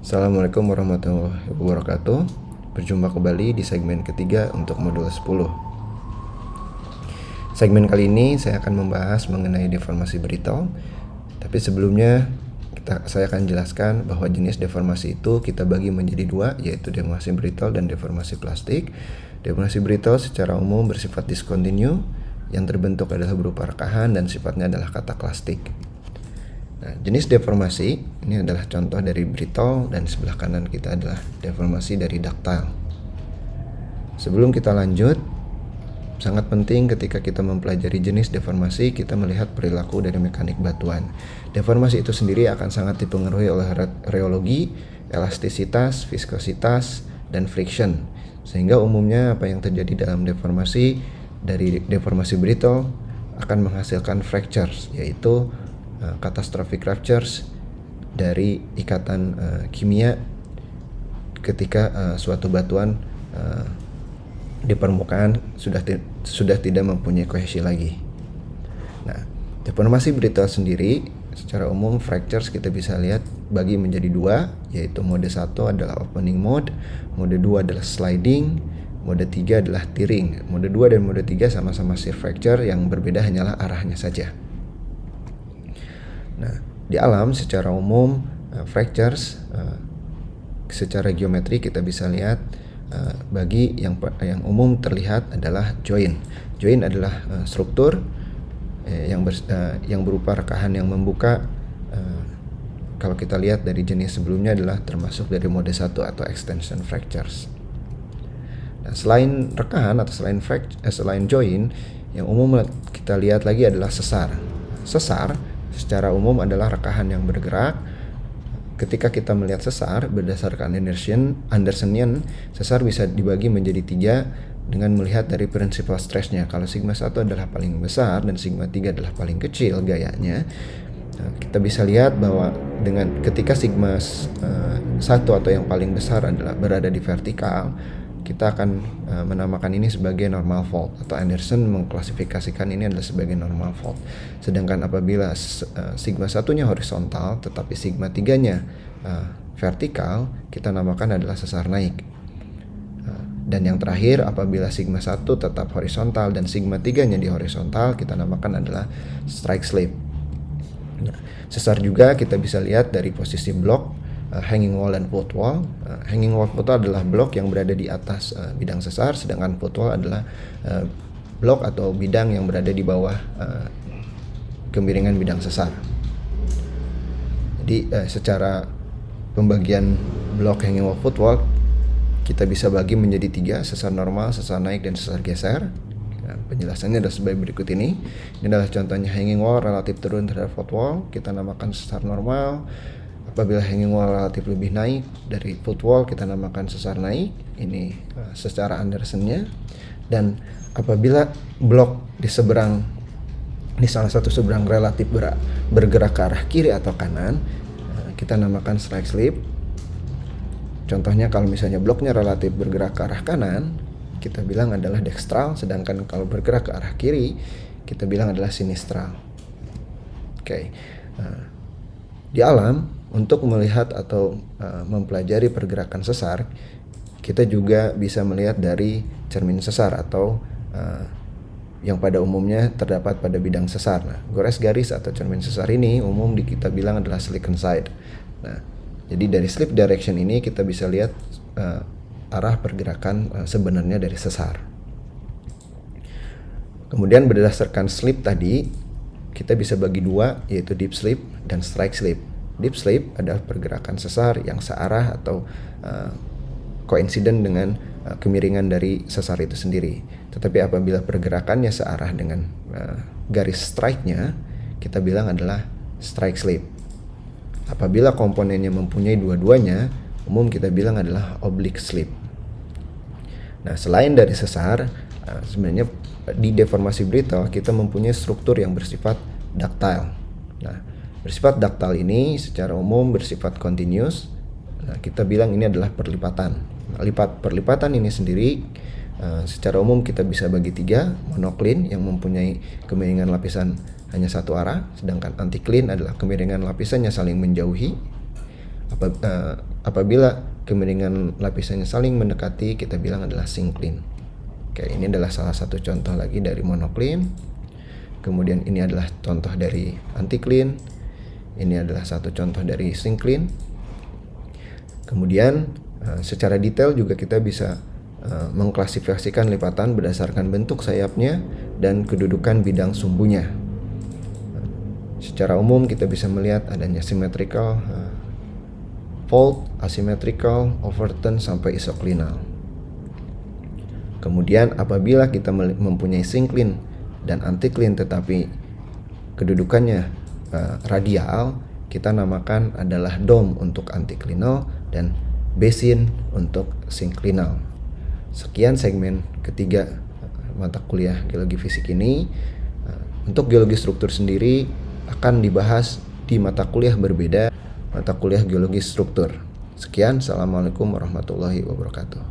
Assalamualaikum warahmatullahi wabarakatuh. Berjumpa kembali di segmen ketiga untuk modul 10. Segmen kali ini saya akan membahas mengenai deformasi brittle. Tapi sebelumnya saya akan jelaskan bahwa jenis deformasi itu kita bagi menjadi dua, yaitu deformasi brittle dan deformasi plastik. Deformasi brittle secara umum bersifat discontinue, yang terbentuk adalah berupa rekahan dan sifatnya adalah kataklastik. Nah, jenis deformasi ini adalah contoh dari brittle, dan sebelah kanan kita adalah deformasi dari ductile. Sebelum kita lanjut, sangat penting ketika kita mempelajari jenis deformasi, kita melihat perilaku dari mekanik batuan. Deformasi itu sendiri akan sangat dipengaruhi oleh rheologi, elastisitas, viskositas, dan friction. Sehingga umumnya apa yang terjadi dalam deformasi dari deformasi brittle akan menghasilkan fractures, yaitu catastrophic ruptures dari ikatan kimia ketika suatu batuan di permukaan sudah tidak mempunyai kohesi lagi. Nah, deformasi brittle sendiri secara umum fractures kita bisa lihat bagi menjadi dua, yaitu mode 1 adalah opening mode 2 adalah sliding, mode 3 adalah tearing. Mode 2 dan mode 3 sama-sama shear fracture, yang berbeda hanyalah arahnya saja. Nah, di alam secara umum fractures secara geometri kita bisa lihat bagi yang umum terlihat adalah joint. Joint adalah struktur yang berupa rekahan yang membuka. Kalau kita lihat dari jenis sebelumnya adalah termasuk dari mode 1 atau extension fractures. Nah, selain rekahan atau selain joint, yang umum kita lihat lagi adalah sesar. Sesar secara umum adalah rekahan yang bergerak. Ketika kita melihat sesar berdasarkan Andersonian, sesar bisa dibagi menjadi 3 dengan melihat dari prinsipal stressnya. Kalau sigma 1 adalah paling besar dan sigma 3 adalah paling kecil gayanya, kita bisa lihat bahwa ketika sigma 1 atau yang paling besar adalah berada di vertikal, kita akan menamakan ini sebagai normal fault, atau Anderson mengklasifikasikan ini adalah sebagai normal fault. Sedangkan apabila sigma 1-nya horizontal tetapi sigma 3-nya vertikal, kita namakan adalah sesar naik. Dan yang terakhir, apabila sigma 1 tetap horizontal dan sigma 3-nya di horizontal, kita namakan adalah strike slip. Nah, sesar juga kita bisa lihat dari posisi blok, hanging wall dan footwall. Hanging wall footwall adalah blok yang berada di atas bidang sesar, sedangkan footwall adalah blok atau bidang yang berada di bawah kemiringan bidang sesar. Jadi secara pembagian blok hanging wall footwall kita bisa bagi menjadi 3, sesar normal, sesar naik, dan sesar geser. Nah, penjelasannya adalah sebagai berikut ini. Ini adalah contohnya hanging wall relatif turun terhadap footwall, kita namakan sesar normal. Apabila hanging wall relatif lebih naik dari footwall, kita namakan sesar naik. Ini secara Andersonnya. Dan apabila blok di salah satu seberang relatif bergerak ke arah kiri atau kanan, kita namakan strike slip. Contohnya kalau misalnya bloknya relatif bergerak ke arah kanan, kita bilang adalah dextral. Sedangkan kalau bergerak ke arah kiri, kita bilang adalah sinistral. Oke. Di alam, untuk melihat atau mempelajari pergerakan sesar, kita juga bisa melihat dari cermin sesar atau yang pada umumnya terdapat pada bidang sesar. Nah, gores garis atau cermin sesar ini umum kita bilang adalah silicon side. Nah, jadi dari slip direction ini kita bisa lihat arah pergerakan sebenarnya dari sesar. Kemudian berdasarkan slip tadi, kita bisa bagi 2, yaitu deep slip dan strike slip. Deep slip adalah pergerakan sesar yang searah atau koinsiden dengan kemiringan dari sesar itu sendiri. Tetapi apabila pergerakannya searah dengan garis strike-nya, kita bilang adalah strike slip. Apabila komponennya mempunyai dua-duanya, umum kita bilang adalah oblique slip. Nah, selain dari sesar, sebenarnya di deformasi brittle kita mempunyai struktur yang bersifat ductile. Nah, bersifat ductile ini secara umum bersifat continuous. Nah, kita bilang ini adalah perlipatan. Perlipatan ini sendiri secara umum kita bisa bagi 3, monocline yang mempunyai kemiringan lapisan hanya satu arah, sedangkan anticline adalah kemiringan lapisannya saling menjauhi. Apabila kemiringan lapisannya saling mendekati, kita bilang adalah syncline. Oke, ini adalah salah satu contoh lagi dari monocline. Kemudian ini adalah contoh dari anticline. Ini adalah satu contoh dari syncline. Kemudian secara detail juga kita bisa mengklasifikasikan lipatan berdasarkan bentuk sayapnya dan kedudukan bidang sumbunya. Secara umum kita bisa melihat adanya symmetrical, fold, asymmetrical, overturn, sampai isoclinal. Kemudian apabila kita mempunyai syncline dan anticline tetapi kedudukannya radial, kita namakan adalah dome untuk anticlinal dan basin untuk synclinal. Sekian segmen ketiga mata kuliah geologi fisik ini. Untuk geologi struktur sendiri akan dibahas di mata kuliah berbeda, mata kuliah geologi struktur. Sekian, assalamualaikum warahmatullahi wabarakatuh.